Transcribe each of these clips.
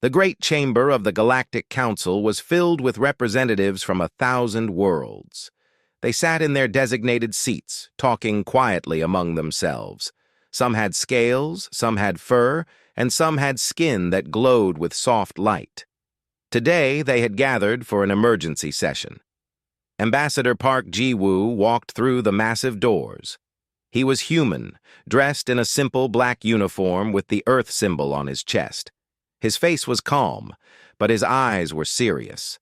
The great chamber of the Galactic Council was filled with representatives from 1,000 worlds. They sat in their designated seats, talking quietly among themselves. Some had scales, some had fur, and some had skin that glowed with soft light. Today, they had gathered for an emergency session. Ambassador Park Ji-woo walked through the massive doors. He was human, dressed in a simple black uniform with the Earth symbol on his chest. His face was calm, but his eyes were serious.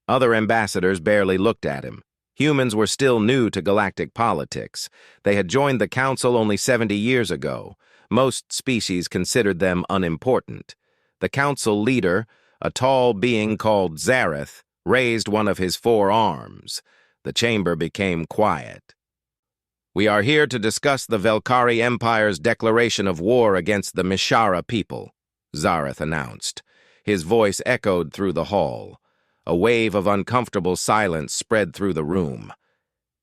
Other ambassadors barely looked at him. Humans were still new to galactic politics. They had joined the Council only 70 years ago. Most species considered them unimportant. The Council leader, a tall being called Zareth, raised one of his 4 arms. The chamber became quiet. "We are here to discuss the Velkari Empire's declaration of war against the Mishara people," Zareth announced. His voice echoed through the hall. A wave of uncomfortable silence spread through the room.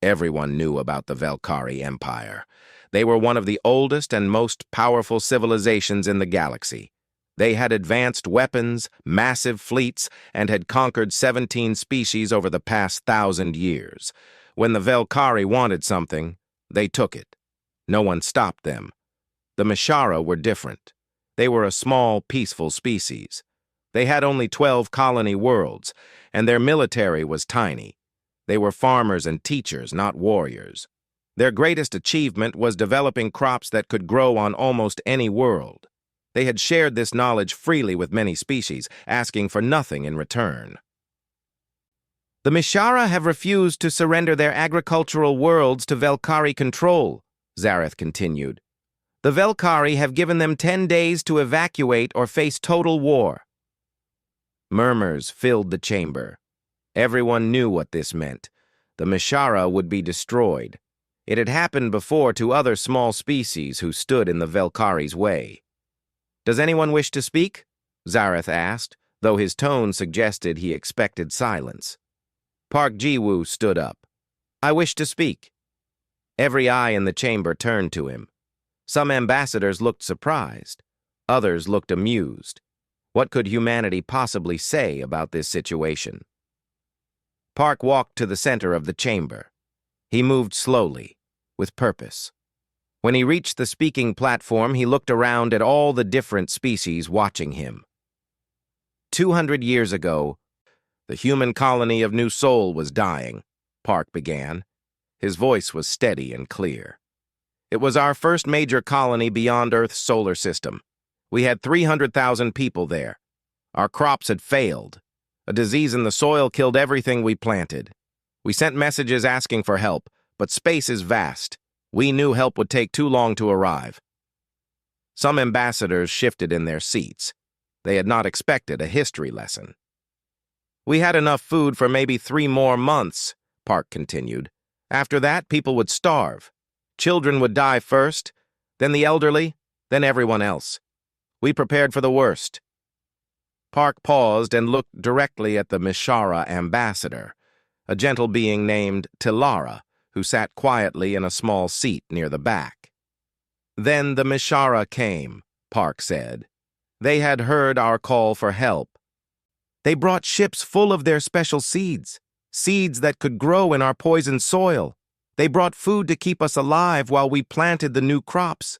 Everyone knew about the Velkari Empire. They were one of the oldest and most powerful civilizations in the galaxy. They had advanced weapons, massive fleets, and had conquered 17 species over the past 1,000 years. When the Velkari wanted something, they took it. No one stopped them. The Mishara were different. They were a small, peaceful species. They had only 12 colony worlds, and their military was tiny. They were farmers and teachers, not warriors. Their greatest achievement was developing crops that could grow on almost any world. They had shared this knowledge freely with many species, asking for nothing in return. "The Mishara have refused to surrender their agricultural worlds to Velkari control," Zareth continued. "The Velkari have given them 10 days to evacuate or face total war." Murmurs filled the chamber. Everyone knew what this meant. The Mishara would be destroyed. It had happened before to other small species who stood in the Velkari's way. "Does anyone wish to speak?" Zareth asked, though his tone suggested he expected silence. Park Ji-woo stood up. "I wish to speak." Every eye in the chamber turned to him. Some ambassadors looked surprised. Others looked amused. What could humanity possibly say about this situation? Park walked to the center of the chamber. He moved slowly, with purpose. When he reached the speaking platform, he looked around at all the different species watching him. 200 years ago, the human colony of New Sol was dying, Park began. His voice was steady and clear. "It was our first major colony beyond Earth's solar system. We had 300,000 people there. Our crops had failed. A disease in the soil killed everything we planted. We sent messages asking for help, but space is vast. We knew help would take too long to arrive." Some ambassadors shifted in their seats. They had not expected a history lesson. "We had enough food for maybe 3 more months," Park continued. "After that, people would starve. Children would die first, then the elderly, then everyone else. We prepared for the worst." Park paused and looked directly at the Mishara ambassador, a gentle being named Tilara, who sat quietly in a small seat near the back. "Then the Mishara came," Park said. "They had heard our call for help. They brought ships full of their special seeds, seeds that could grow in our poisoned soil. They brought food to keep us alive while we planted the new crops.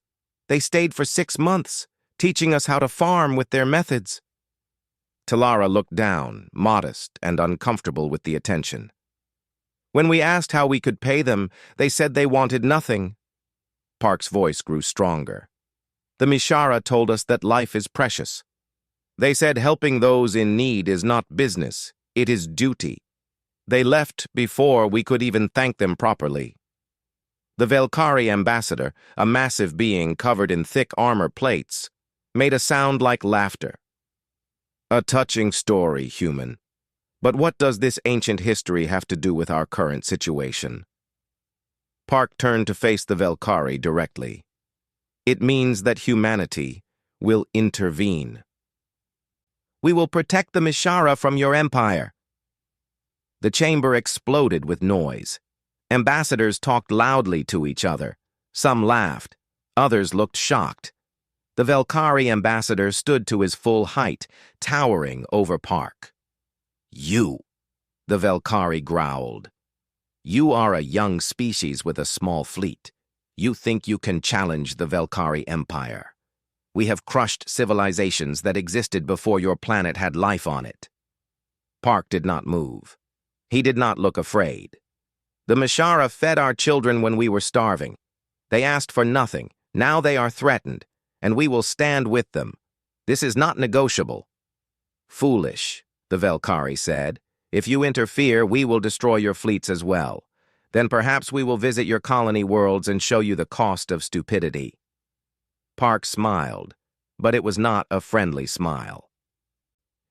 They stayed for 6 months, teaching us how to farm with their methods." Tilara looked down, modest and uncomfortable with the attention. "When we asked how we could pay them, they said they wanted nothing." Park's voice grew stronger. "The Mishara told us that life is precious. They said helping those in need is not business, it is duty. They left before we could even thank them properly." The Velkari ambassador, a massive being covered in thick armor plates, made a sound like laughter. "A touching story, human. But what does this ancient history have to do with our current situation?" Park turned to face the Velkari directly. "It means that humanity will intervene. We will protect the Mishara from your empire." The chamber exploded with noise. Ambassadors talked loudly to each other. Some laughed. Others looked shocked. The Velkari ambassador stood to his full height, towering over Park. "You," the Velkari growled. "You are a young species with a small fleet. You think you can challenge the Velkari Empire. We have crushed civilizations that existed before your planet had life on it." Park did not move. He did not look afraid. "The Mishara fed our children when we were starving. They asked for nothing. Now they are threatened, and we will stand with them. This is not negotiable." "Foolish," the Velkari said. "If you interfere, we will destroy your fleets as well. Then perhaps we will visit your colony worlds and show you the cost of stupidity." Park smiled, but it was not a friendly smile.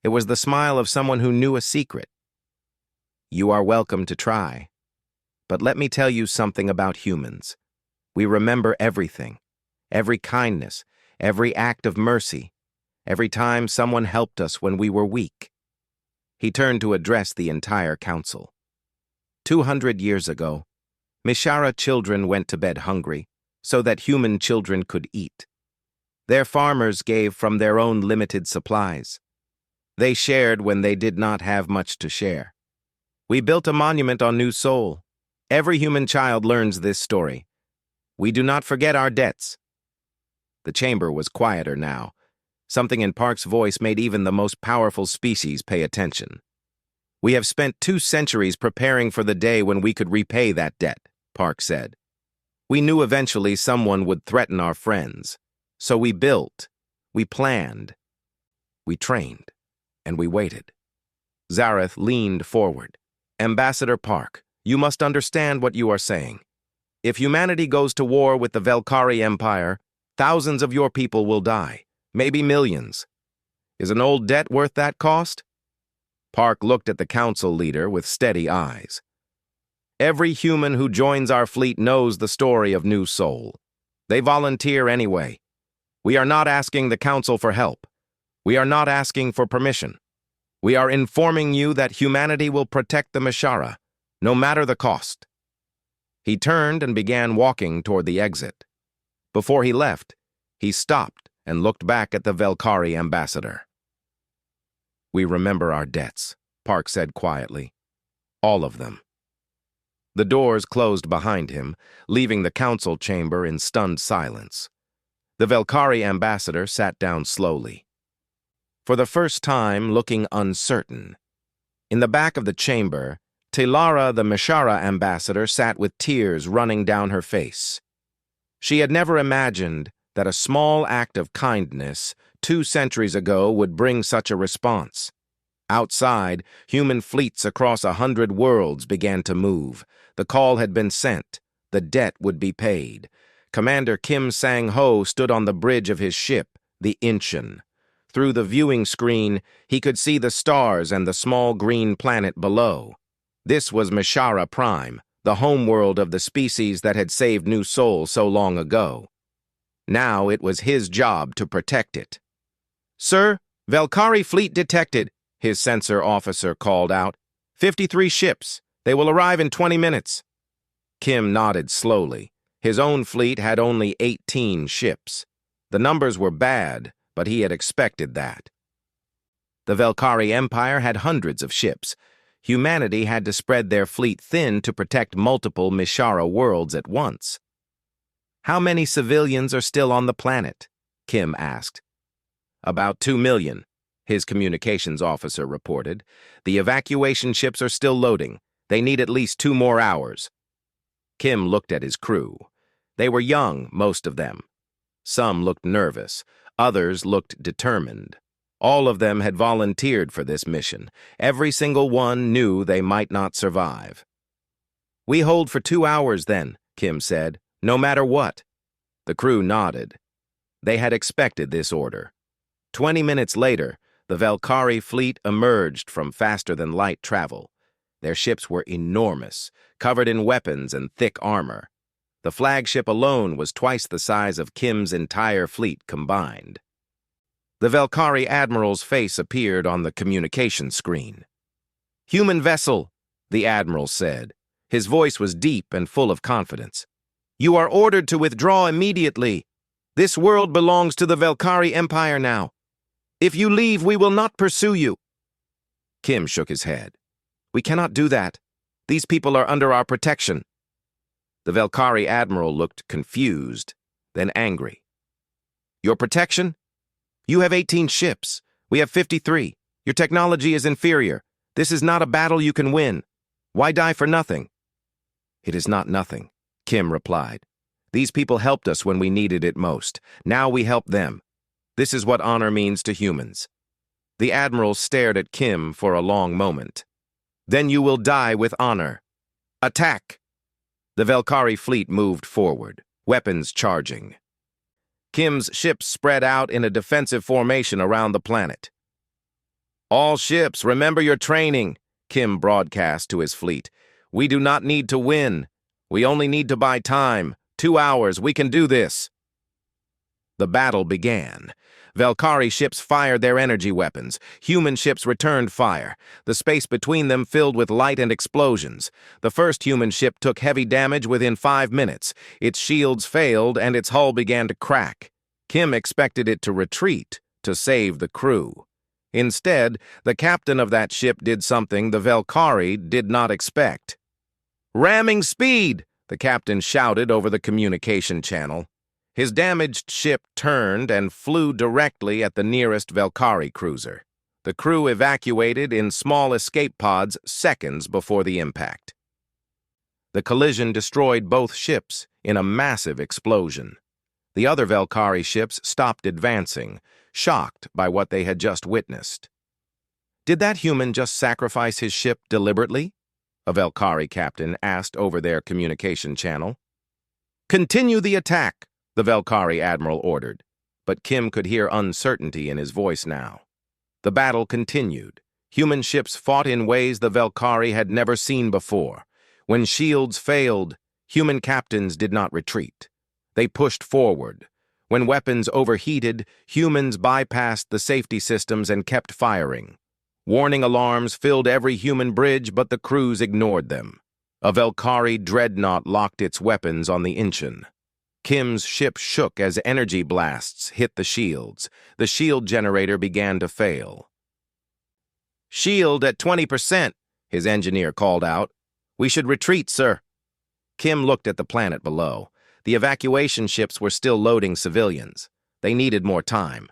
It was the smile of someone who knew a secret. "You are welcome to try. But let me tell you something about humans. We remember everything, every kindness, every act of mercy, every time someone helped us when we were weak." He turned to address the entire council. 200 years ago, Mishara children went to bed hungry so that human children could eat. Their farmers gave from their own limited supplies. They shared when they did not have much to share. We built a monument on New Seoul. Every human child learns this story. We do not forget our debts. The chamber was quieter now. Something in Park's voice made even the most powerful species pay attention. "We have spent 2 centuries preparing for the day when we could repay that debt," Park said. "We knew eventually someone would threaten our friends. So we built, we planned, we trained, and we waited." Zareth leaned forward. "Ambassador Park, you must understand what you are saying. If humanity goes to war with the Velkari Empire, thousands of your people will die, maybe millions. Is an old debt worth that cost?" Park looked at the council leader with steady eyes. "Every human who joins our fleet knows the story of New Seoul. They volunteer anyway. We are not asking the council for help. We are not asking for permission. We are informing you that humanity will protect the Mishara, no matter the cost." He turned and began walking toward the exit. Before he left, he stopped and looked back at the Velkari ambassador. "We remember our debts," Park said quietly. "All of them." The doors closed behind him, leaving the council chamber in stunned silence. The Velkari ambassador sat down slowly, for the first time looking uncertain. In the back of the chamber, Tilara, the Mishara ambassador, sat with tears running down her face. She had never imagined that a small act of kindness 2 centuries ago would bring such a response. Outside, human fleets across 100 worlds began to move. The call had been sent. The debt would be paid. Commander Kim Sang-ho stood on the bridge of his ship, the Incheon. Through the viewing screen, he could see the stars and the small green planet below. This was Mishara Prime, the homeworld of the species that had saved New Seoul so long ago. Now it was his job to protect it. "Sir, Velkari fleet detected," his sensor officer called out. 53 ships. They will arrive in 20 minutes. Kim nodded slowly. His own fleet had only 18 ships. The numbers were bad, but he had expected that. The Velkari Empire had hundreds of ships. Humanity had to spread their fleet thin to protect multiple Mishara worlds at once. "How many civilians are still on the planet?" Kim asked. "About 2 million, his communications officer reported. "The evacuation ships are still loading. They need at least 2 more hours." Kim looked at his crew. They were young, most of them. Some looked nervous. Others looked determined. All of them had volunteered for this mission. Every single one knew they might not survive. "We hold for 2 hours then," Kim said, "no matter what." The crew nodded. They had expected this order. 20 minutes later, the Velkari fleet emerged from faster-than-light travel. Their ships were enormous, covered in weapons and thick armor. The flagship alone was twice the size of Kim's entire fleet combined. The Velkari admiral's face appeared on the communication screen. "Human vessel," the admiral said. His voice was deep and full of confidence. "You are ordered to withdraw immediately." This world belongs to the Velkari Empire now. If you leave, we will not pursue you. Kim shook his head. We cannot do that. These people are under our protection. The Velkari admiral looked confused, then angry. Your protection? You have 18 ships. We have 53. Your technology is inferior. This is not a battle you can win. Why die for nothing? It is not nothing, Kim replied. These people helped us when we needed it most. Now we help them. This is what honor means to humans. The admiral stared at Kim for a long moment. Then you will die with honor. Attack! The Velkari fleet moved forward, weapons charging. Kim's ships spread out in a defensive formation around the planet. All ships, remember your training, Kim broadcast to his fleet. We do not need to win. We only need to buy time. 2 hours, we can do this. The battle began. Velkari ships fired their energy weapons. Human ships returned fire. The space between them filled with light and explosions. The first human ship took heavy damage within 5 minutes. Its shields failed and its hull began to crack. Kim expected it to retreat to save the crew. Instead, the captain of that ship did something the Velkari did not expect. Ramming speed! The captain shouted over the communication channel. His damaged ship turned and flew directly at the nearest Velkari cruiser. The crew evacuated in small escape pods seconds before the impact. The collision destroyed both ships in a massive explosion. The other Velkari ships stopped advancing, shocked by what they had just witnessed. Did that human just sacrifice his ship deliberately? A Velkari captain asked over their communication channel. Continue the attack, the Velkari admiral ordered, but Kim could hear uncertainty in his voice now. The battle continued. Human ships fought in ways the Velkari had never seen before. When shields failed, human captains did not retreat. They pushed forward. When weapons overheated, humans bypassed the safety systems and kept firing. Warning alarms filled every human bridge, but the crews ignored them. A Velkari dreadnought locked its weapons on the Inchin. Kim's ship shook as energy blasts hit the shields. The shield generator began to fail. Shield at 20%, his engineer called out. We should retreat, sir. Kim looked at the planet below. The evacuation ships were still loading civilians. They needed more time.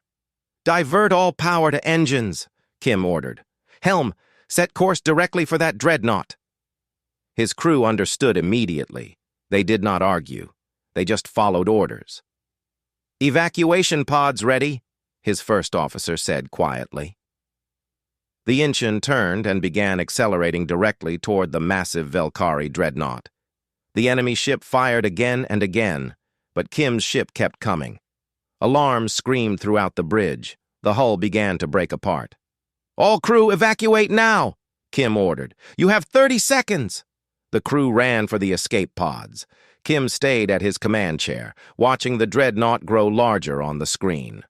Divert all power to engines, Kim ordered. Helm, set course directly for that dreadnought. His crew understood immediately. They did not argue. They just followed orders. Evacuation pods ready, his first officer said quietly. The Inchin turned and began accelerating directly toward the massive Velkari dreadnought. The enemy ship fired again and again, but Kim's ship kept coming. Alarms screamed throughout the bridge. The hull began to break apart. All crew evacuate now, Kim ordered. You have 30 seconds. The crew ran for the escape pods. Kim stayed at his command chair, watching the dreadnought grow larger on the screen.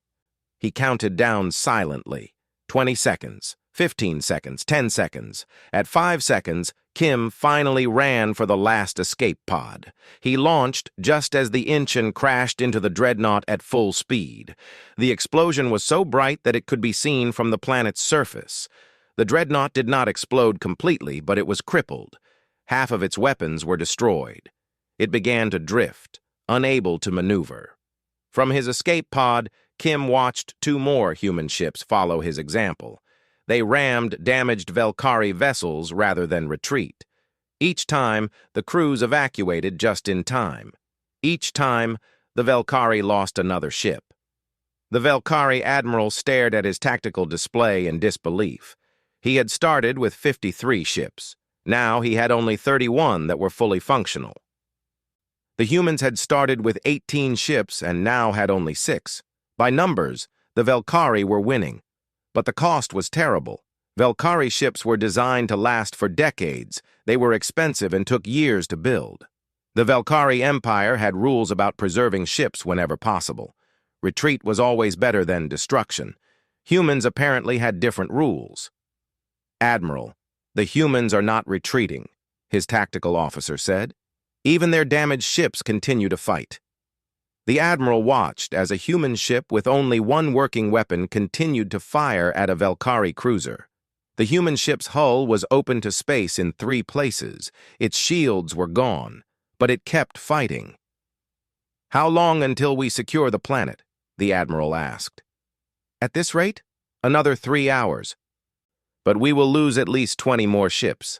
He counted down silently. 20 seconds, 15 seconds, 10 seconds. At 5 seconds, Kim finally ran for the last escape pod. He launched just as the Inchin crashed into the dreadnought at full speed. The explosion was so bright that it could be seen from the planet's surface. The dreadnought did not explode completely, but it was crippled. Half of its weapons were destroyed. It began to drift, unable to maneuver. From his escape pod, Kim watched 2 more human ships follow his example. They rammed damaged Velkari vessels rather than retreat. Each time, the crews evacuated just in time. Each time, the Velkari lost another ship. The Velkari admiral stared at his tactical display in disbelief. He had started with 53 ships. Now he had only 31 that were fully functional. The humans had started with 18 ships and now had only 6. By numbers, the Velkari were winning. But the cost was terrible. Velkari ships were designed to last for decades. They were expensive and took years to build. The Velkari Empire had rules about preserving ships whenever possible. Retreat was always better than destruction. Humans apparently had different rules. Admiral, the humans are not retreating, his tactical officer said. Even their damaged ships continue to fight. The admiral watched as a human ship with only one working weapon continued to fire at a Velkari cruiser. The human ship's hull was open to space in 3 places. Its shields were gone, but it kept fighting. "How long until we secure the planet?" the admiral asked. "At this rate? Another 3 hours. But we will lose at least 20 more ships."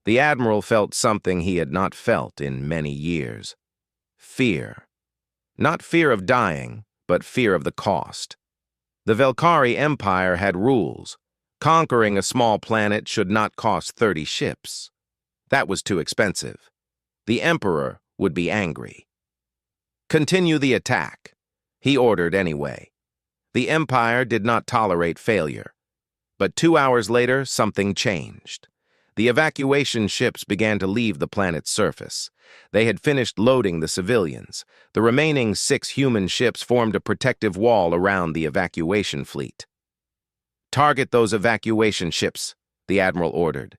The admiral felt something he had not felt in many years. Fear. Not fear of dying, but fear of the cost. The Velkari Empire had rules. Conquering a small planet should not cost 30 ships. That was too expensive. The Emperor would be angry. "Continue the attack," he ordered anyway. The Empire did not tolerate failure. But 2 hours later, something changed. The evacuation ships began to leave the planet's surface. They had finished loading the civilians. The remaining 6 human ships formed a protective wall around the evacuation fleet. "Target those evacuation ships," the admiral ordered.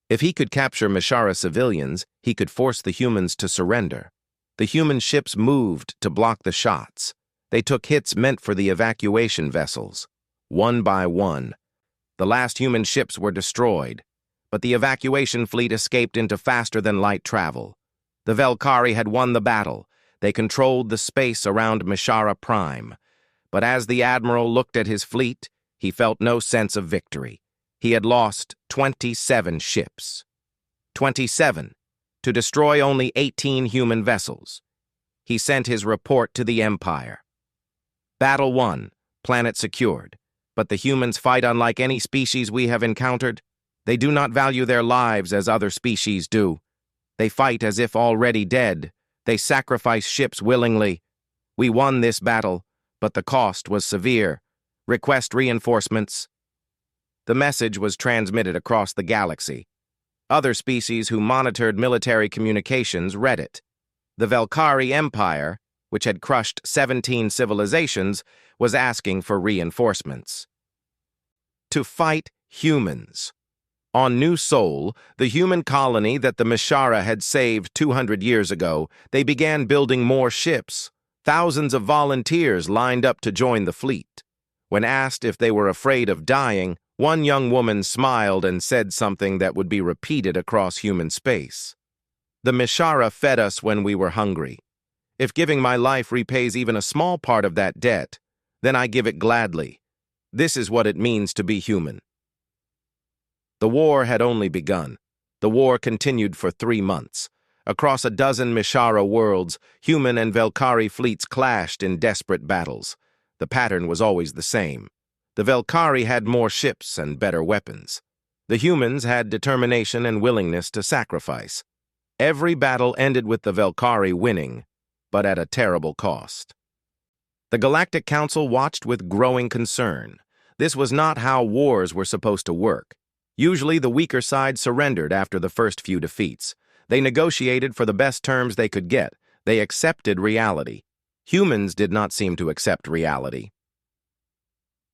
If he could capture Mishara civilians, he could force the humans to surrender. The human ships moved to block the shots. They took hits meant for the evacuation vessels. One by one, the last human ships were destroyed, but the evacuation fleet escaped into faster-than-light travel. The Velkari had won the battle. They controlled the space around Mishara Prime. But as the admiral looked at his fleet, he felt no sense of victory. He had lost 27 ships. 27, to destroy only 18 human vessels. He sent his report to the Empire. "Battle won, planet secured. But the humans fight unlike any species we have encountered. They do not value their lives as other species do. They fight as if already dead. They sacrifice ships willingly. We won this battle, but the cost was severe. Request reinforcements." The message was transmitted across the galaxy. Other species who monitored military communications read it. The Velkari Empire, which had crushed 17 civilizations, was asking for reinforcements. To fight humans. On New Sol, the human colony that the Mishara had saved 200 years ago, they began building more ships. Thousands of volunteers lined up to join the fleet. When asked if they were afraid of dying, one young woman smiled and said something that would be repeated across human space. "The Mishara fed us when we were hungry. If giving my life repays even a small part of that debt, then I give it gladly. This is what it means to be human." The war had only begun. The war continued for 3 months. Across a dozen Mishara worlds, human and Velkari fleets clashed in desperate battles. The pattern was always the same. The Velkari had more ships and better weapons. The humans had determination and willingness to sacrifice. Every battle ended with the Velkari winning, but at a terrible cost. The Galactic Council watched with growing concern. This was not how wars were supposed to work. Usually, the weaker side surrendered after the first few defeats. They negotiated for the best terms they could get. They accepted reality. Humans did not seem to accept reality.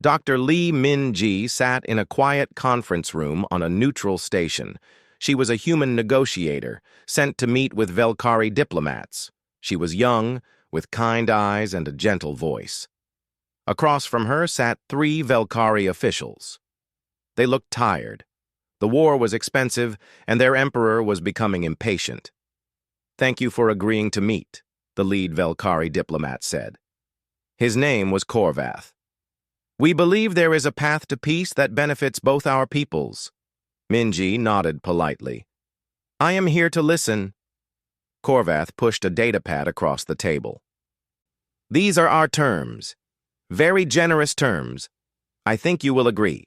Dr. Lee Min-ji sat in a quiet conference room on a neutral station. She was a human negotiator, sent to meet with Velkari diplomats. She was young, with kind eyes and a gentle voice. Across from her sat 3 Velkari officials. They looked tired. The war was expensive, and their emperor was becoming impatient. "Thank you for agreeing to meet," the lead Velkari diplomat said. His name was Korvath. "We believe there is a path to peace that benefits both our peoples." Minji nodded politely. "I am here to listen." Korvath pushed a datapad across the table. "These are our terms. Very generous terms. I think you will agree.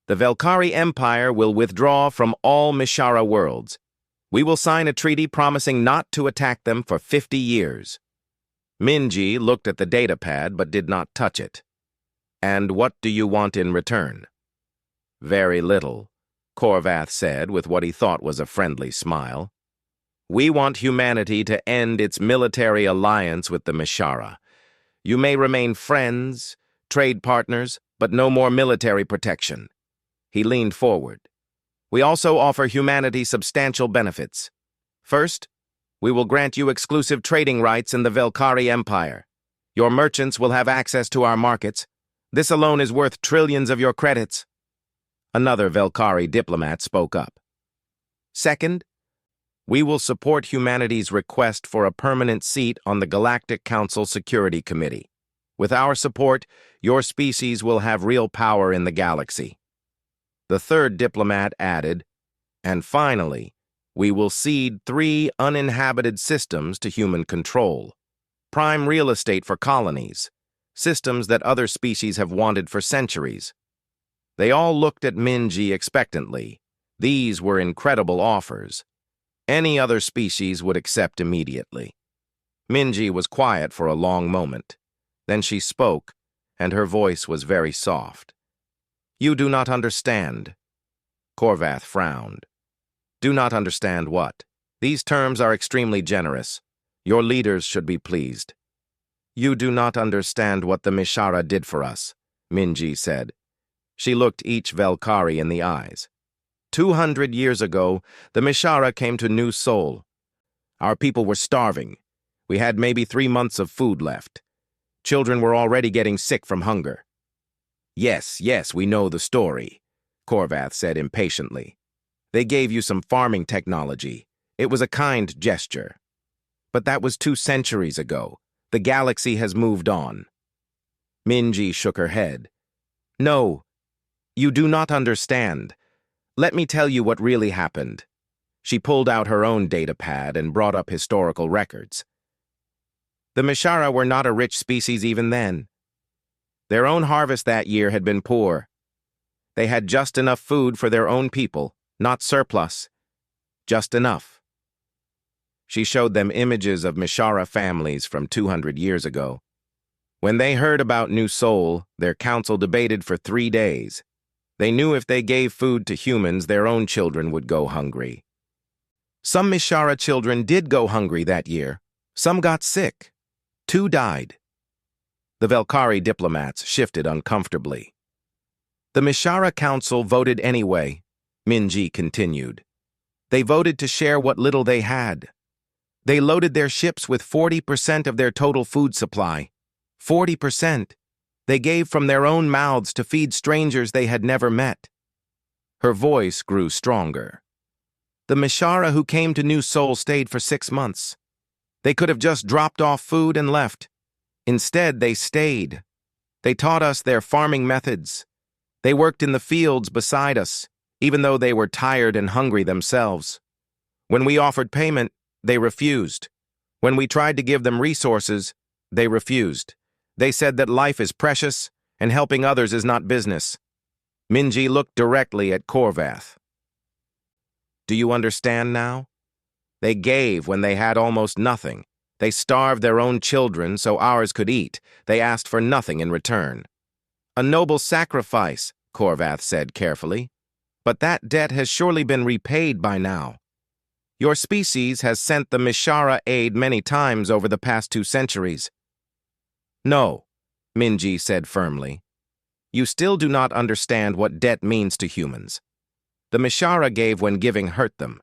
The Velkari Empire will withdraw from all Mishara worlds. We will sign a treaty promising not to attack them for 50 years. Minji looked at the datapad but did not touch it. "And what do you want in return?" "Very little," Korvath said with what he thought was a friendly smile. "We want humanity to end its military alliance with the Mishara. You may remain friends, trade partners, but no more military protection." He leaned forward. "We also offer humanity substantial benefits. First, We will grant you exclusive trading rights in the Velkari Empire. Your merchants will have access to our markets. This alone is worth trillions of your credits." Another Velkari diplomat spoke up. "Second, we will support humanity's request for a permanent seat on the Galactic Council Security Committee. With our support, your species will have real power in the galaxy." The third diplomat added, "And finally, we will cede 3 uninhabited systems to human control. Prime real estate for colonies, systems that other species have wanted for centuries." They all looked at Minji expectantly. These were incredible offers. Any other species would accept immediately. Minji was quiet for a long moment. Then she spoke, and her voice was very soft. "You do not understand." Korvath frowned. "Do not understand what? These terms are extremely generous. Your leaders should be pleased." "You do not understand what the Mishara did for us," Minji said. She looked each Velkari in the eyes. 200 years ago, the Mishara came to New Sol. Our people were starving. We had maybe 3 months of food left. Children were already getting sick from hunger. Yes, we know the story," Korvath said impatiently. "They gave you some farming technology. It was a kind gesture. But that was 2 centuries ago. The galaxy has moved on." Minji shook her head. "No, you do not understand. Let me tell you what really happened." She pulled out her own data pad and brought up historical records. The Mishara were not a rich species even then. Their own harvest that year had been poor. They had just enough food for their own people, not surplus. Just enough. She showed them images of Mishara families from 200 years ago. When they heard about New Sol, their council debated for 3 days. They knew if they gave food to humans, their own children would go hungry. Some Mishara children did go hungry that year. Some got sick. 2 died. The Velkari diplomats shifted uncomfortably. "The Mishara Council voted anyway," Minji continued. "They voted to share what little they had. They loaded their ships with 40% of their total food supply. 40%. They gave from their own mouths to feed strangers they had never met." Her voice grew stronger. "The Mishara who came to New Sol stayed for 6 months. They could have just dropped off food and left. Instead, they stayed. They taught us their farming methods. They worked in the fields beside us, even though they were tired and hungry themselves. When we offered payment, they refused. When we tried to give them resources, they refused. They said that life is precious and helping others is not business." Minji looked directly at Korvath. "Do you understand now? They gave when they had almost nothing. They starved their own children so ours could eat. They asked for nothing in return." "A noble sacrifice," Korvath said carefully. "But that debt has surely been repaid by now. Your species has sent the Mishara aid many times over the past 2 centuries. "No," Minji said firmly. "You still do not understand what debt means to humans. The Mishara gave when giving hurt them.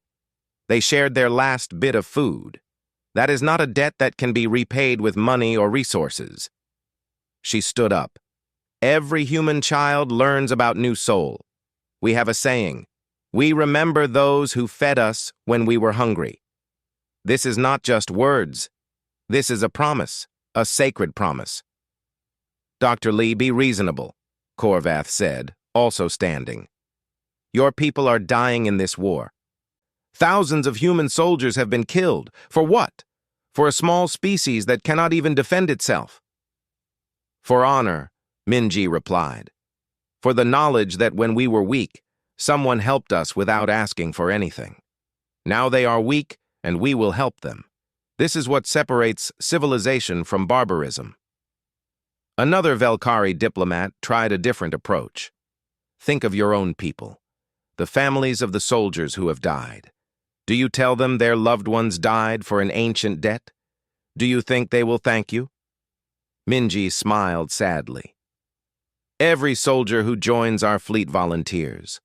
They shared their last bit of food. That is not a debt that can be repaid with money or resources." She stood up. "Every human child learns about New Sol. We have a saying, 'We remember those who fed us when we were hungry.' This is not just words. This is a promise, a sacred promise." "Dr. Lee, be reasonable," Korvath said, also standing. "Your people are dying in this war. Thousands of human soldiers have been killed. For what? For a small species that cannot even defend itself." "For honor," Minji replied. "For the knowledge that when we were weak, someone helped us without asking for anything. Now they are weak, and we will help them. This is what separates civilization from barbarism." Another Velkari diplomat tried a different approach. "Think of your own people, the families of the soldiers who have died. Do you tell them their loved ones died for an ancient debt? Do you think they will thank you?" Minji smiled sadly. "Every soldier who joins our fleet volunteers.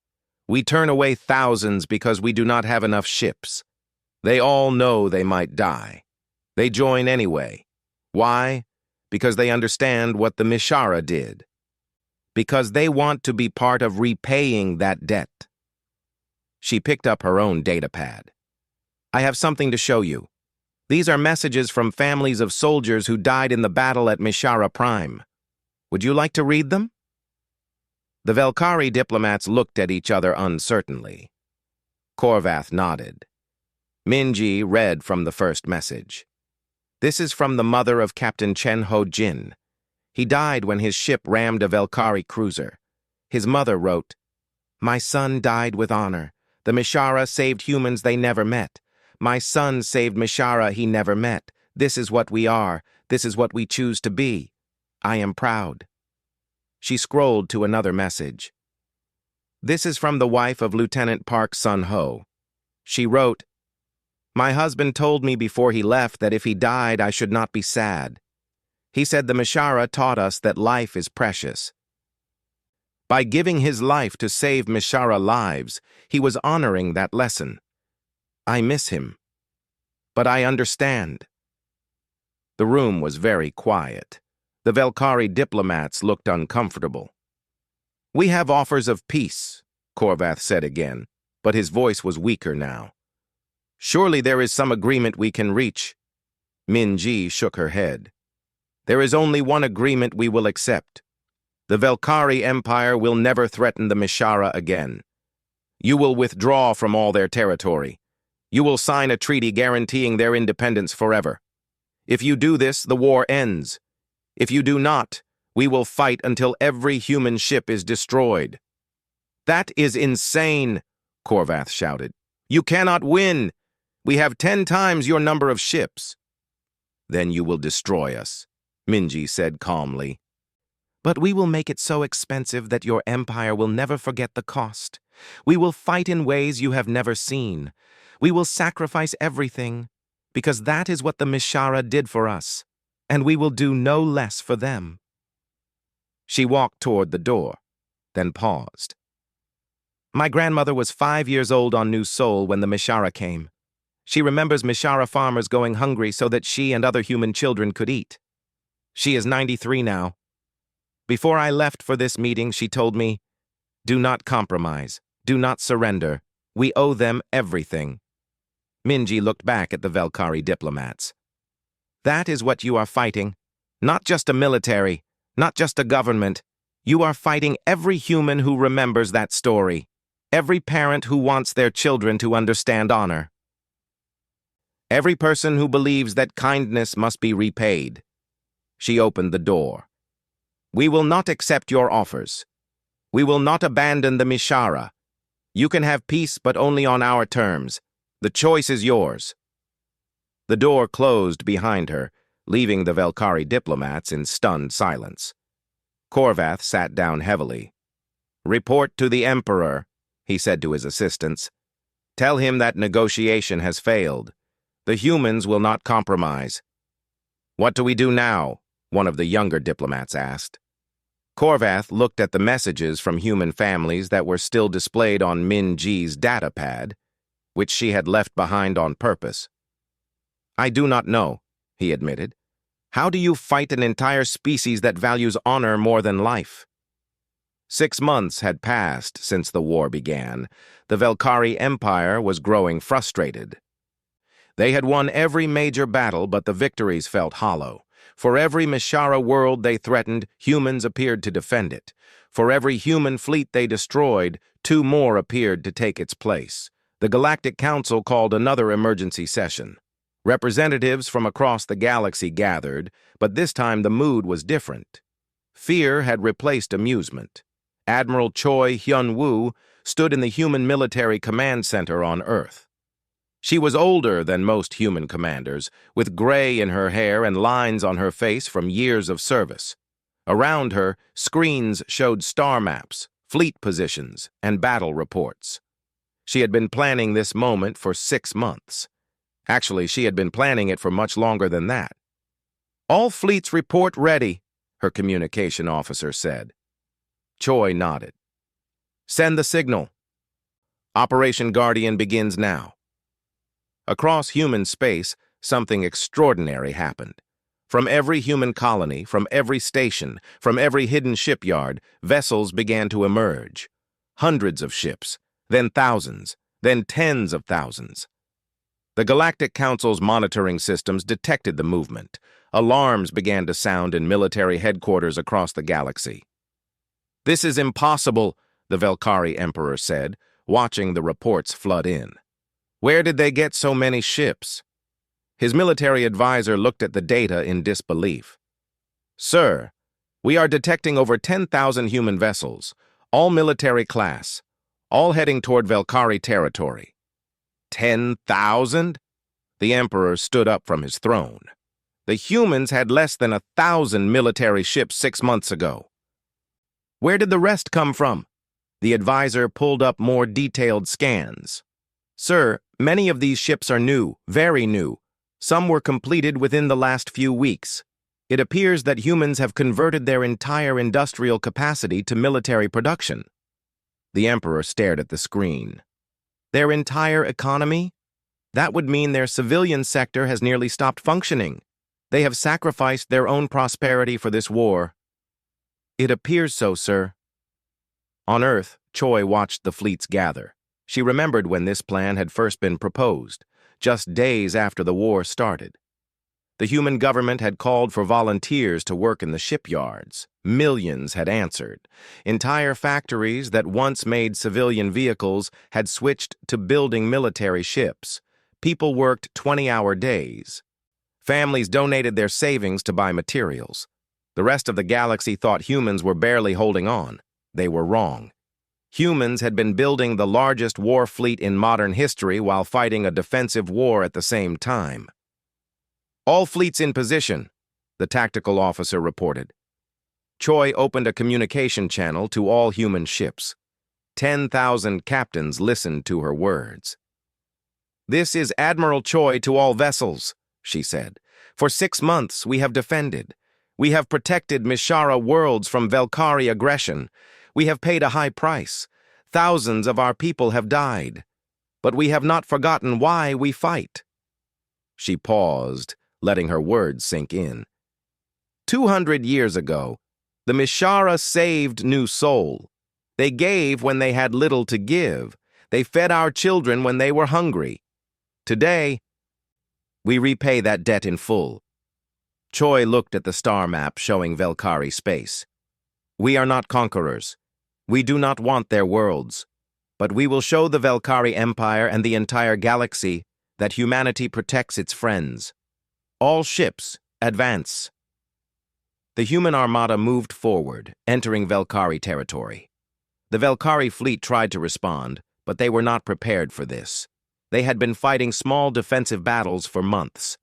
We turn away thousands because we do not have enough ships. They all know they might die. They join anyway. Why? Because they understand what the Mishara did. Because they want to be part of repaying that debt. She picked up her own datapad. I have something to show you. These are messages from families of soldiers who died in the battle at Mishara Prime. Would you like to read them? The Velkari diplomats looked at each other uncertainly. Korvath nodded. Minji read from the first message. This is from the mother of Captain Chen Ho Jin. He died when his ship rammed a Velkari cruiser. His mother wrote, My son died with honor. The Mishara saved humans they never met. My son saved Mishara he never met. This is what we are. This is what we choose to be. I am proud. She scrolled to another message. This is from the wife of Lieutenant Park Sun-ho. She wrote, My husband told me before he left that if he died, I should not be sad. He said the Mishara taught us that life is precious. By giving his life to save Mishara lives, he was honoring that lesson. I miss him. But I understand. The room was very quiet. The Velkari diplomats looked uncomfortable. We have offers of peace, Korvath said again, but his voice was weaker now. Surely there is some agreement we can reach. Minji shook her head. There is only one agreement we will accept. The Velkari Empire will never threaten the Mishara again. You will withdraw from all their territory. You will sign a treaty guaranteeing their independence forever. If you do this, the war ends. If you do not, we will fight until every human ship is destroyed. That is insane, Korvath shouted. You cannot win. We have 10 times your number of ships. Then you will destroy us, Minji said calmly. But we will make it so expensive that your empire will never forget the cost. We will fight in ways you have never seen. We will sacrifice everything, because that is what the Mishara did for us, and we will do no less for them. She walked toward the door, then paused. My grandmother was 5 years old on New Sol when the Mishara came. She remembers Mishara farmers going hungry so that she and other human children could eat. She is 93 now. Before I left for this meeting, she told me, do not compromise, do not surrender. We owe them everything. Minji looked back at the Velkari diplomats. That is what you are fighting. Not just a military, not just a government. You are fighting every human who remembers that story. Every parent who wants their children to understand honor. Every person who believes that kindness must be repaid. She opened the door. We will not accept your offers. We will not abandon the Mishara. You can have peace, but only on our terms. The choice is yours. The door closed behind her, leaving the Velkari diplomats in stunned silence. Korvath sat down heavily. Report to the Emperor, he said to his assistants. Tell him that negotiation has failed. The humans will not compromise. What do we do now? One of the younger diplomats asked. Korvath looked at the messages from human families that were still displayed on Minji's datapad, which she had left behind on purpose. I do not know, he admitted. How do you fight an entire species that values honor more than life? 6 months had passed since the war began. The Velkari Empire was growing frustrated. They had won every major battle, but the victories felt hollow. For every Mishara world they threatened, humans appeared to defend it. For every human fleet they destroyed, 2 more appeared to take its place. The Galactic Council called another emergency session. Representatives from across the galaxy gathered, but this time the mood was different. Fear had replaced amusement. Admiral Choi Hyun-woo stood in the Human Military Command Center on Earth. She was older than most human commanders, with gray in her hair and lines on her face from years of service. Around her, screens showed star maps, fleet positions, and battle reports. She had been planning this moment for 6 months. Actually, she had been planning it for much longer than that. All fleets report ready, her communication officer said. Choi nodded. Send the signal. Operation Guardian begins now. Across human space, something extraordinary happened. From every human colony, from every station, from every hidden shipyard, vessels began to emerge. Hundreds of ships, then thousands, then tens of thousands. The Galactic Council's monitoring systems detected the movement. Alarms began to sound in military headquarters across the galaxy. "This is impossible," the Velkari Emperor said, watching the reports flood in. "Where did they get so many ships?" His military advisor looked at the data in disbelief. "Sir, we are detecting over 10,000 human vessels, all military class, all heading toward Velkari territory." 10,000? The Emperor stood up from his throne. The humans had less than 1,000 military ships 6 months ago. Where did the rest come from? The advisor pulled up more detailed scans. "Sir, many of these ships are new, very new. Some were completed within the last few weeks. It appears that humans have converted their entire industrial capacity to military production." The Emperor stared at the screen. "Their entire economy? That would mean their civilian sector has nearly stopped functioning. They have sacrificed their own prosperity for this war." "It appears so, sir." On Earth, Choi watched the fleets gather. She remembered when this plan had first been proposed, just days after the war started. The human government had called for volunteers to work in the shipyards. Millions had answered. Entire factories that once made civilian vehicles had switched to building military ships. People worked 20-hour days. Families donated their savings to buy materials. The rest of the galaxy thought humans were barely holding on. They were wrong. Humans had been building the largest war fleet in modern history while fighting a defensive war at the same time. "All fleets in position," the tactical officer reported. Choi opened a communication channel to all human ships. 10,000 captains listened to her words. "This is Admiral Choi to all vessels," she said. "For 6 months we have defended. We have protected Mishara worlds from Velkari aggression. We have paid a high price. Thousands of our people have died. But we have not forgotten why we fight." She paused, letting her words sink in. 200 years ago, the Mishara saved New Soul. They gave when they had little to give. They fed our children when they were hungry. Today, we repay that debt in full. Choi looked at the star map showing Velkari space. "We are not conquerors. We do not want their worlds. But we will show the Velkari Empire and the entire galaxy that humanity protects its friends. All ships, advance." The human armada moved forward, entering Velkari territory. The Velkari fleet tried to respond, but they were not prepared for this. They had been fighting small defensive battles for months.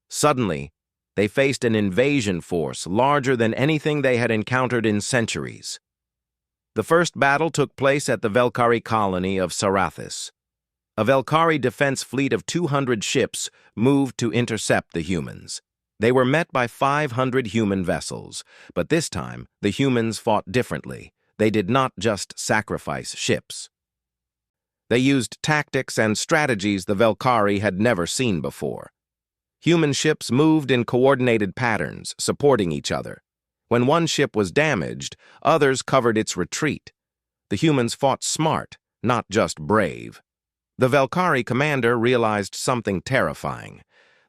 Suddenly, they faced an invasion force larger than anything they had encountered in centuries. The first battle took place at the Velkari colony of Sarathis. A Velkari defense fleet of 200 ships moved to intercept the humans. They were met by 500 human vessels, but this time the humans fought differently. They did not just sacrifice ships. They used tactics and strategies the Velkari had never seen before. Human ships moved in coordinated patterns, supporting each other. When one ship was damaged, others covered its retreat. The humans fought smart, not just brave. The Velkari commander realized something terrifying.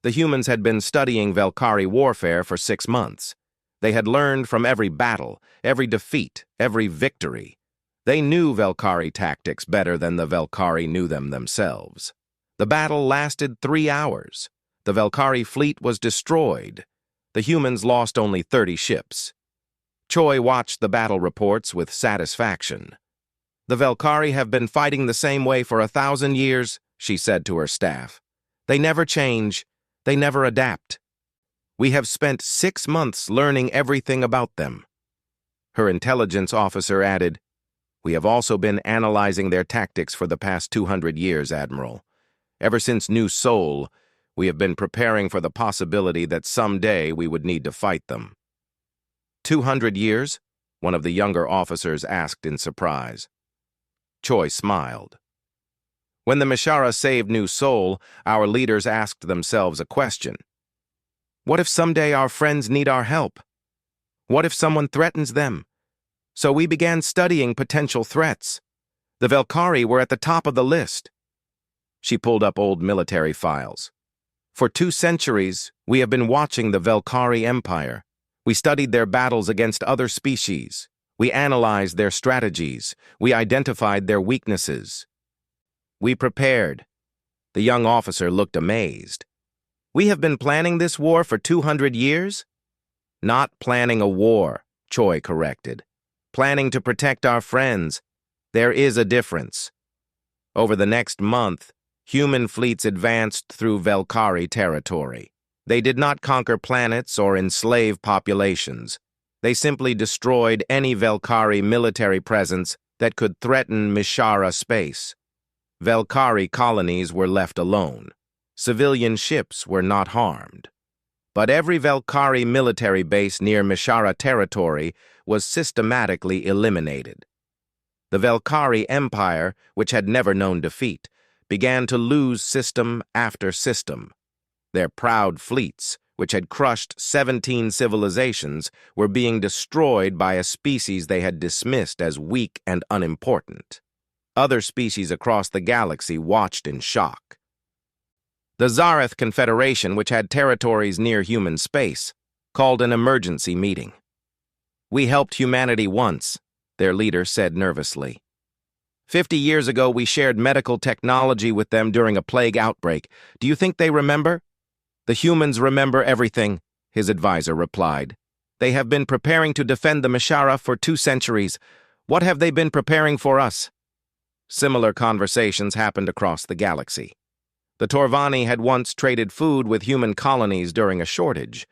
The humans had been studying Velkari warfare for 6 months. They had learned from every battle, every defeat, every victory. They knew Velkari tactics better than the Velkari knew them themselves. The battle lasted 3 hours. The Velkari fleet was destroyed. The humans lost only 30 ships. Choi watched the battle reports with satisfaction. "The Velkari have been fighting the same way for 1,000 years, she said to her staff. "They never change. They never adapt. We have spent 6 months learning everything about them." Her intelligence officer added, "We have also been analyzing their tactics for the past 200 years, Admiral. Ever since New Soul, we have been preparing for the possibility that someday we would need to fight them." 200 years? One of the younger officers asked in surprise. Choi smiled. When the Mishara saved New Sol, our leaders asked themselves a question. What if someday our friends need our help? What if someone threatens them? So we began studying potential threats. The Velkari were at the top of the list. She pulled up old military files. For 2 centuries, we have been watching the Velkari Empire. We studied their battles against other species. We analyzed their strategies. We identified their weaknesses. We prepared. The young officer looked amazed. We have been planning this war for 200 years? Not planning a war, Choi corrected. Planning to protect our friends. There is a difference. Over the next month, human fleets advanced through Velkari territory. They did not conquer planets or enslave populations. They simply destroyed any Velkari military presence that could threaten Mishara space. Velkari colonies were left alone. Civilian ships were not harmed. But every Velkari military base near Mishara territory was systematically eliminated. The Velkari Empire, which had never known defeat, began to lose system after system. Their proud fleets, which had crushed 17 civilizations, were being destroyed by a species they had dismissed as weak and unimportant. Other species across the galaxy watched in shock. The Zareth Confederation, which had territories near human space, called an emergency meeting. We helped humanity once, their leader said nervously. 50 years ago, we shared medical technology with them during a plague outbreak. Do you think they remember? The humans remember everything, his advisor replied. They have been preparing to defend the Mishara for 2 centuries. What have they been preparing for us? Similar conversations happened across the galaxy. The Torvani had once traded food with human colonies during a shortage.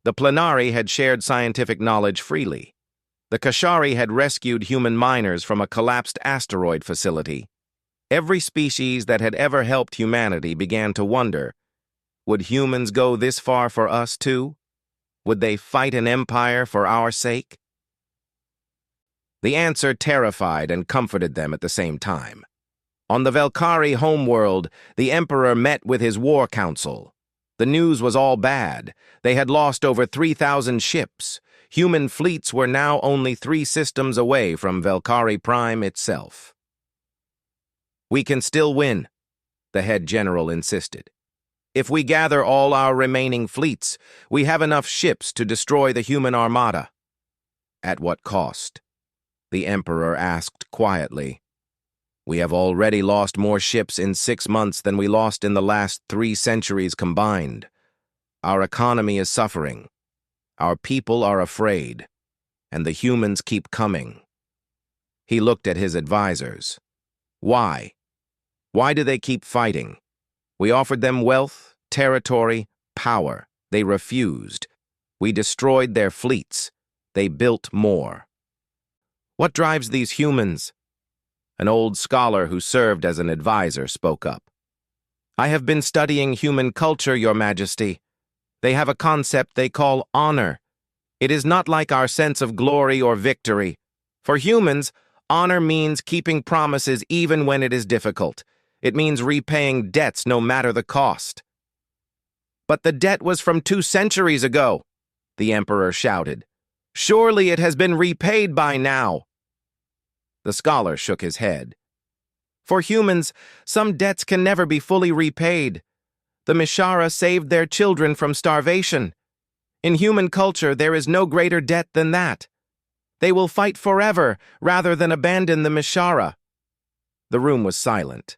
The Plenari had shared scientific knowledge freely. The Kashari had rescued human miners from a collapsed asteroid facility. Every species that had ever helped humanity began to wonder, would humans go this far for us too? Would they fight an empire for our sake? The answer terrified and comforted them at the same time. On the Velkari homeworld, the Emperor met with his war council. The news was all bad. They had lost over 3,000 ships. Human fleets were now only 3 systems away from Velkari Prime itself. We can still win, the head general insisted. If we gather all our remaining fleets, we have enough ships to destroy the human armada. At what cost? The Emperor asked quietly. We have already lost more ships in 6 months than we lost in the last 3 centuries combined. Our economy is suffering. Our people are afraid, and the humans keep coming. He looked at his advisors. Why? Why do they keep fighting? We offered them wealth, territory, power. They refused. We destroyed their fleets. They built more. What drives these humans? An old scholar who served as an advisor spoke up. I have been studying human culture, Your Majesty. They have a concept they call honor. It is not like our sense of glory or victory. For humans, honor means keeping promises even when it is difficult. It means repaying debts no matter the cost. But the debt was from 2 centuries ago, the Emperor shouted. Surely it has been repaid by now. The scholar shook his head. For humans, some debts can never be fully repaid. The Mishara saved their children from starvation. In human culture, there is no greater debt than that. They will fight forever rather than abandon the Mishara. The room was silent.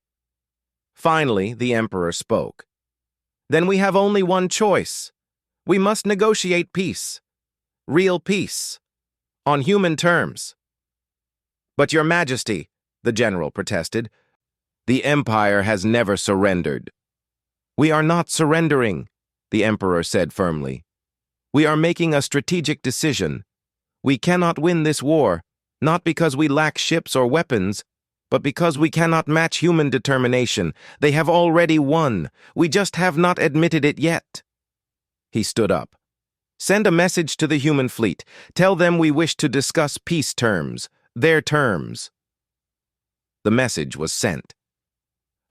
Finally, the Emperor spoke. Then we have only one choice. We must negotiate peace. Real peace. On human terms. But Your Majesty, the general protested, the Empire has never surrendered. We are not surrendering, the Emperor said firmly. We are making a strategic decision. We cannot win this war, not because we lack ships or weapons, but because we cannot match human determination. They have already won. We just have not admitted it yet. He stood up. Send a message to the human fleet. Tell them we wish to discuss peace terms, their terms. The message was sent.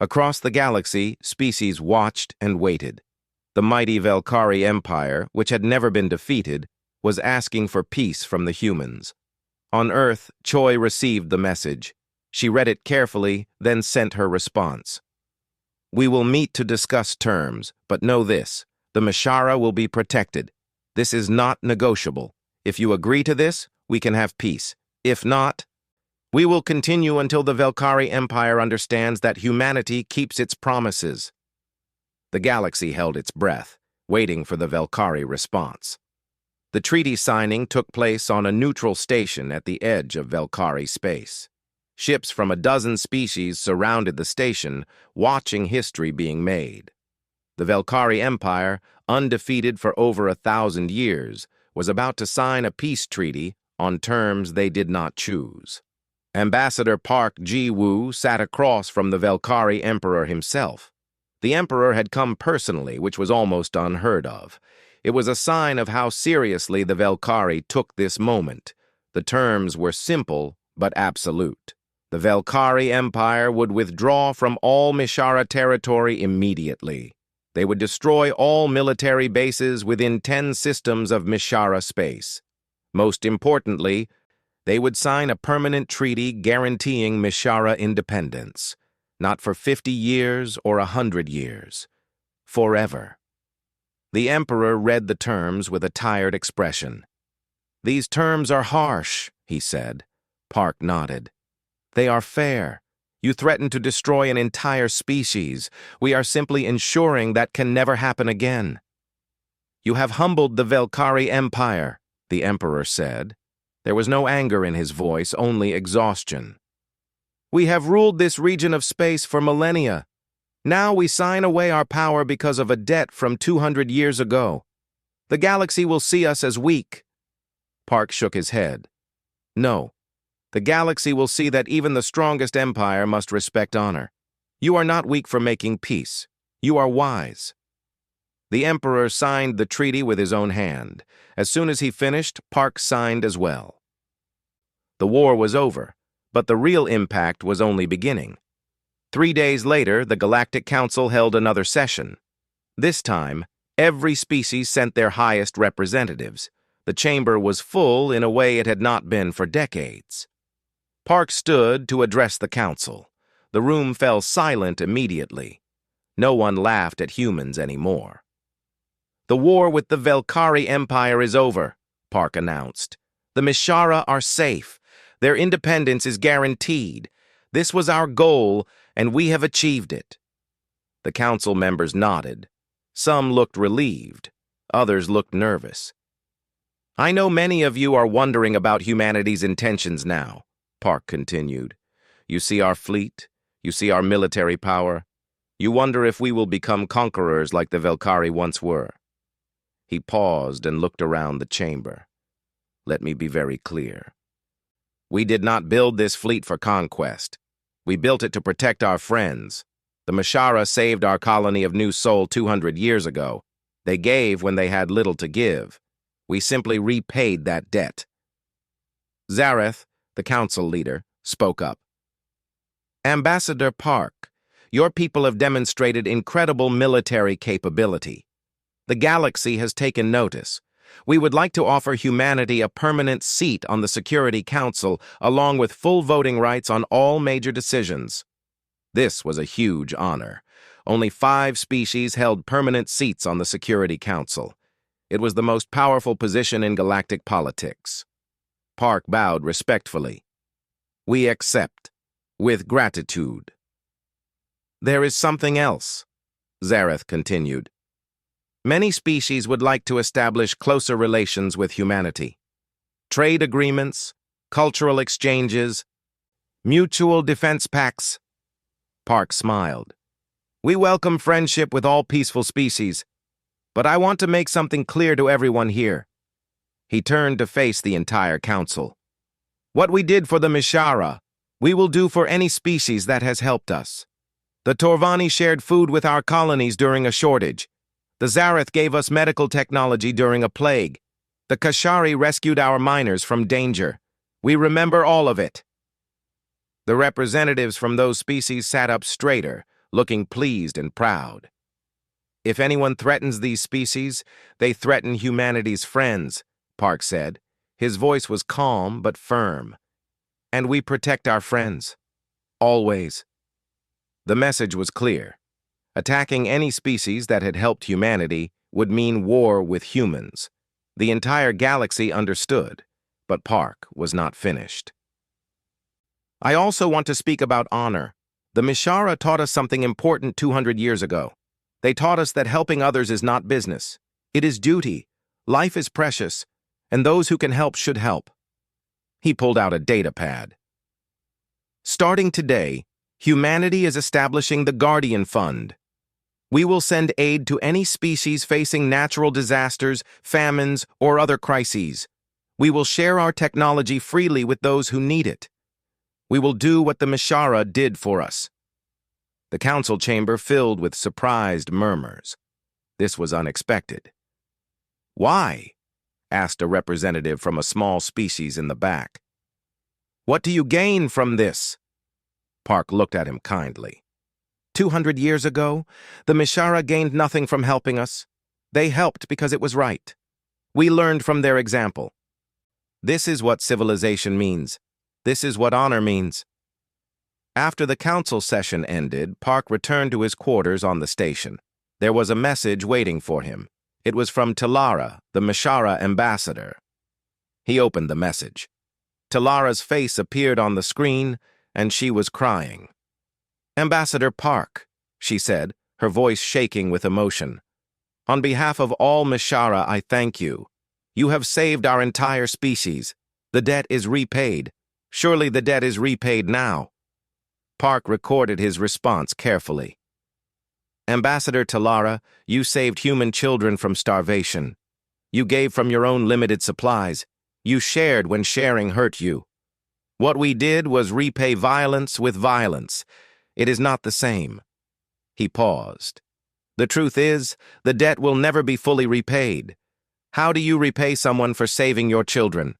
Across the galaxy, species watched and waited. The mighty Velkari Empire, which had never been defeated, was asking for peace from the humans. On Earth, Choi received the message. She read it carefully, then sent her response. We will meet to discuss terms, but know this, the Mishara will be protected. This is not negotiable. If you agree to this, we can have peace. If not, we will continue until the Velkari Empire understands that humanity keeps its promises. The galaxy held its breath, waiting for the Velkari response. The treaty signing took place on a neutral station at the edge of Velkari space. Ships from a dozen species surrounded the station, watching history being made. The Velkari Empire, undefeated for over 1,000 years, was about to sign a peace treaty on terms they did not choose. Ambassador Park Ji-woo sat across from the Velkari Emperor himself. The Emperor had come personally, which was almost unheard of. It was a sign of how seriously the Velkari took this moment. The terms were simple but absolute. The Velkari Empire would withdraw from all Mishara territory immediately. They would destroy all military bases within 10 systems of Mishara space. Most importantly, they would sign a permanent treaty guaranteeing Mishara independence, not for 50 years or 100 years, forever. The Emperor read the terms with a tired expression. These terms are harsh, he said. Park nodded. They are fair. You threaten to destroy an entire species. We are simply ensuring that can never happen again. You have humbled the Velkari Empire, the Emperor said. There was no anger in his voice, only exhaustion. We have ruled this region of space for millennia. Now we sign away our power because of a debt from 200 years ago. The galaxy will see us as weak. Park shook his head. No. The galaxy will see that even the strongest empire must respect honor. You are not weak for making peace. You are wise. The Emperor signed the treaty with his own hand. As soon as he finished, Park signed as well. The war was over, but the real impact was only beginning. 3 days later, the Galactic Council held another session. This time, every species sent their highest representatives. The chamber was full in a way it had not been for decades. Park stood to address the council. The room fell silent immediately. No one laughed at humans anymore. The war with the Velkari Empire is over, Park announced. The Mishara are safe. Their independence is guaranteed. This was our goal, and we have achieved it. The council members nodded. Some looked relieved. Others looked nervous. I know many of you are wondering about humanity's intentions now, Park continued. You see our fleet. You see our military power. You wonder if we will become conquerors like the Velkari once were. He paused and looked around the chamber. Let me be very clear. We did not build this fleet for conquest. We built it to protect our friends. The Mishara saved our colony of New Sol 200 years ago. They gave when they had little to give. We simply repaid that debt. Zareth, the council leader, spoke up. Ambassador Park, your people have demonstrated incredible military capability. The galaxy has taken notice. We would like to offer humanity a permanent seat on the Security Council, along with full voting rights on all major decisions. This was a huge honor. Only 5 species held permanent seats on the Security Council. It was the most powerful position in galactic politics. Park bowed respectfully. We accept, with gratitude. There is something else, Zareth continued. Many species would like to establish closer relations with humanity. Trade agreements, cultural exchanges, mutual defense pacts. Park smiled. We welcome friendship with all peaceful species, but I want to make something clear to everyone here. He turned to face the entire council. What we did for the Mishara, we will do for any species that has helped us. The Torvani shared food with our colonies during a shortage. The Zareth gave us medical technology during a plague. The Kashari rescued our miners from danger. We remember all of it. The representatives from those species sat up straighter, looking pleased and proud. "If anyone threatens these species, they threaten humanity's friends," Park said. His voice was calm but firm. "And we protect our friends. Always." The message was clear. Attacking any species that had helped humanity would mean war with humans. The entire galaxy understood, but Park was not finished. "I also want to speak about honor. The Mishara taught us something important 200 years ago. They taught us that helping others is not business. It is duty. Life is precious, and those who can help should help." He pulled out a data pad. "Starting today, humanity is establishing the Guardian Fund. We will send aid to any species facing natural disasters, famines, or other crises. We will share our technology freely with those who need it. We will do what the Mishara did for us." The council chamber filled with surprised murmurs. This was unexpected. "Why?" asked a representative from a small species in the back. "What do you gain from this?" Park looked at him kindly. 200 years ago, the Mishara gained nothing from helping us. They helped because it was right. We learned from their example. This is what civilization means. This is what honor means." After the council session ended, Park returned to his quarters on the station. There was a message waiting for him. It was from Talara, the Mishara ambassador. He opened the message. Talara's face appeared on the screen, and she was crying. "Ambassador Park," she said, her voice shaking with emotion. "On behalf of all Mishara, I thank you. You have saved our entire species. The debt is repaid. Surely the debt is repaid now." Park recorded his response carefully. "Ambassador Talara, you saved human children from starvation. You gave from your own limited supplies. You shared when sharing hurt you. What we did was repay violence with violence. It is not the same." He paused. "The truth is, the debt will never be fully repaid. How do you repay someone for saving your children?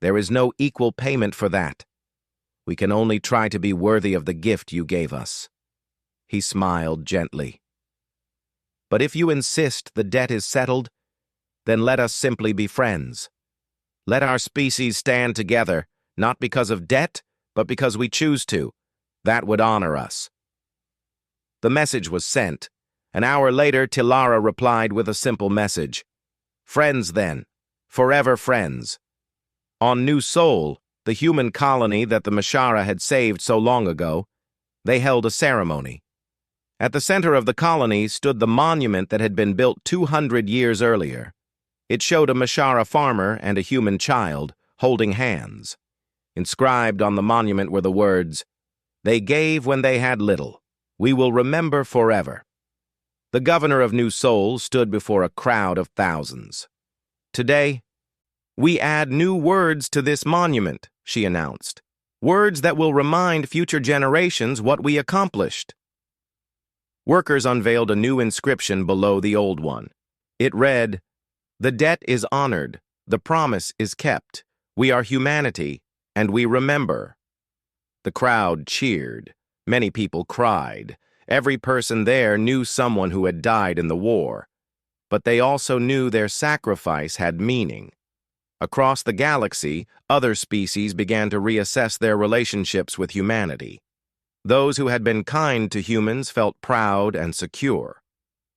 There is no equal payment for that. We can only try to be worthy of the gift you gave us." He smiled gently. "But if you insist the debt is settled, then let us simply be friends. Let our species stand together, not because of debt, but because we choose to. That would honor us." The message was sent. An hour later, Talara replied with a simple message. "Friends, then. Forever friends." On New Sol, the human colony that the Mishara had saved so long ago, they held a ceremony. At the center of the colony stood the monument that had been built 200 years earlier. It showed a Mishara farmer and a human child holding hands. Inscribed on the monument were the words, "They gave when they had little. We will remember forever." The governor of New Sol stood before a crowd of thousands. "Today, we add new words to this monument," she announced. "Words that will remind future generations what we accomplished." Workers unveiled a new inscription below the old one. It read, "The debt is honored. The promise is kept. We are humanity, and we remember." The crowd cheered. Many people cried. Every person there knew someone who had died in the war. But they also knew their sacrifice had meaning. Across the galaxy, other species began to reassess their relationships with humanity. Those who had been kind to humans felt proud and secure.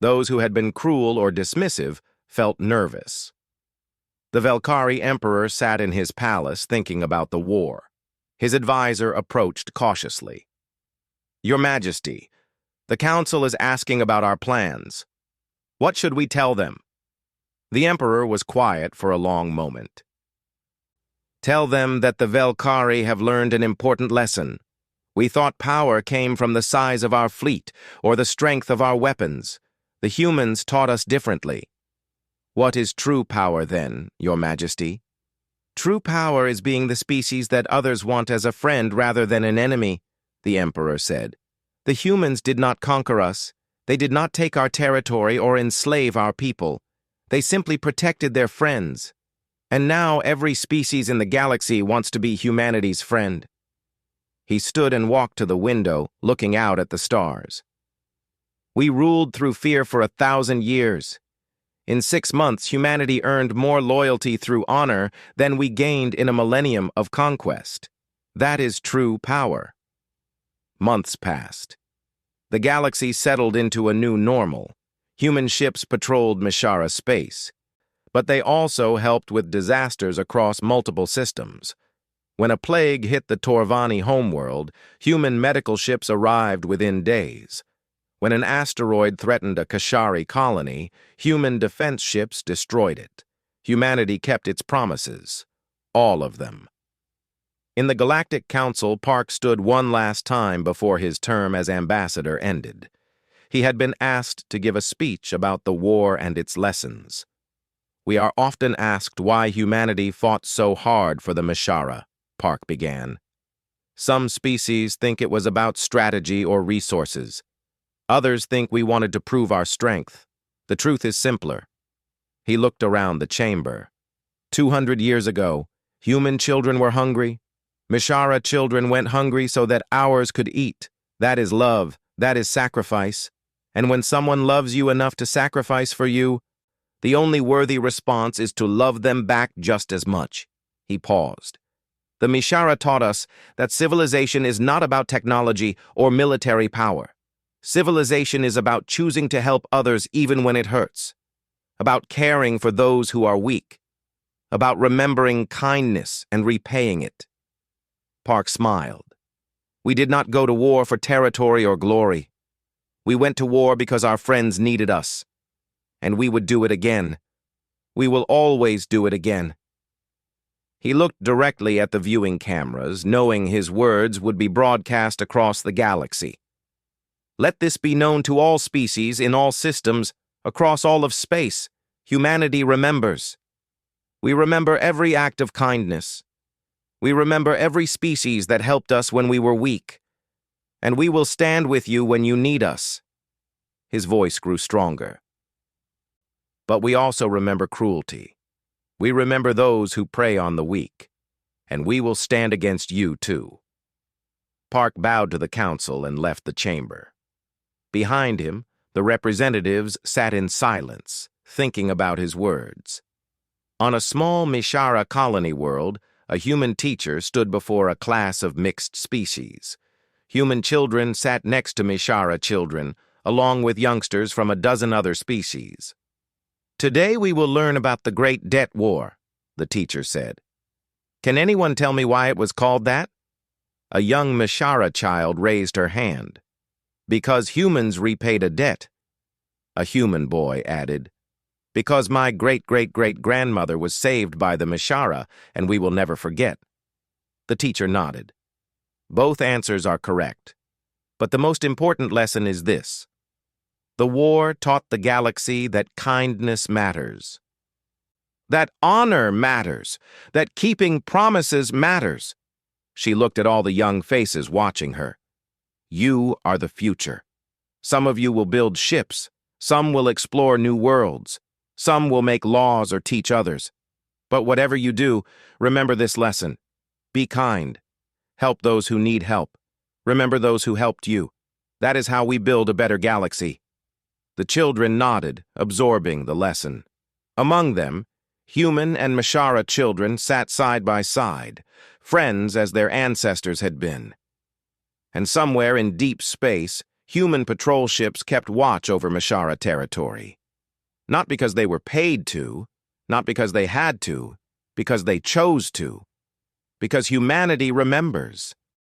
Those who had been cruel or dismissive felt nervous. The Velkari Emperor sat in his palace thinking about the war. His advisor approached cautiously. "Your Majesty, the Council is asking about our plans. What should we tell them?" The Emperor was quiet for a long moment. "Tell them that the Velkari have learned an important lesson. We thought power came from the size of our fleet or the strength of our weapons. The humans taught us differently." "What is true power, then, Your Majesty?" "True power is being the species that others want as a friend rather than an enemy," the Emperor said. "The humans did not conquer us. They did not take our territory or enslave our people. They simply protected their friends. And now every species in the galaxy wants to be humanity's friend." He stood and walked to the window, looking out at the stars. We ruled through fear for 1,000 years. In 6 months, humanity earned more loyalty through honor than we gained in a millennium of conquest. That is true power. Months passed. The galaxy settled into a new normal. Human ships patrolled Mishara space. But they also helped with disasters across multiple systems. When a plague hit the Torvani homeworld, human medical ships arrived within days. When an asteroid threatened a Kashari colony, human defense ships destroyed it. Humanity kept its promises. All of them. In the Galactic Council, Park stood one last time before his term as ambassador ended. He had been asked to give a speech about the war and its lessons. We are often asked why humanity fought so hard for the Mishara, Park began. Some species think it was about strategy or resources. Others think we wanted to prove our strength. The truth is simpler. He looked around the chamber. 200 years ago, human children were hungry. Mishara children went hungry so that ours could eat. That is love. That is sacrifice. And when someone loves you enough to sacrifice for you, the only worthy response is to love them back just as much. He paused. The Mishara taught us that civilization is not about technology or military power. Civilization is about choosing to help others even when it hurts, about caring for those who are weak, about remembering kindness and repaying it. Park smiled. We did not go to war for territory or glory. We went to war because our friends needed us, and we would do it again. We will always do it again. He looked directly at the viewing cameras, knowing his words would be broadcast across the galaxy. Let this be known to all species in all systems, across all of space. Humanity remembers. We remember every act of kindness. We remember every species that helped us when we were weak. And we will stand with you when you need us. His voice grew stronger. But we also remember cruelty. We remember those who prey on the weak. And we will stand against you too. Park bowed to the council and left the chamber. Behind him, the representatives sat in silence, thinking about his words. On a small Mishara colony world, a human teacher stood before a class of mixed species. Human children sat next to Mishara children, along with youngsters from a dozen other species. Today we will learn about the Great Debt War, the teacher said. Can anyone tell me why it was called that? A young Mishara child raised her hand. Because humans repaid a debt. A human boy added. Because my great-great-great-grandmother was saved by the Mishara, and we will never forget. The teacher nodded. Both answers are correct. But the most important lesson is this. The war taught the galaxy that kindness matters. That honor matters. That keeping promises matters. She looked at all the young faces watching her. You are the future. Some of you will build ships. Some will explore new worlds. Some will make laws or teach others. But whatever you do, remember this lesson. Be kind. Help those who need help. Remember those who helped you. That is how we build a better galaxy. The children nodded, absorbing the lesson. Among them, human and Mishara children sat side by side, friends as their ancestors had been. And somewhere in deep space, human patrol ships kept watch over Mishara territory. Not because they were paid to, not because they had to, because they chose to. Because humanity remembers.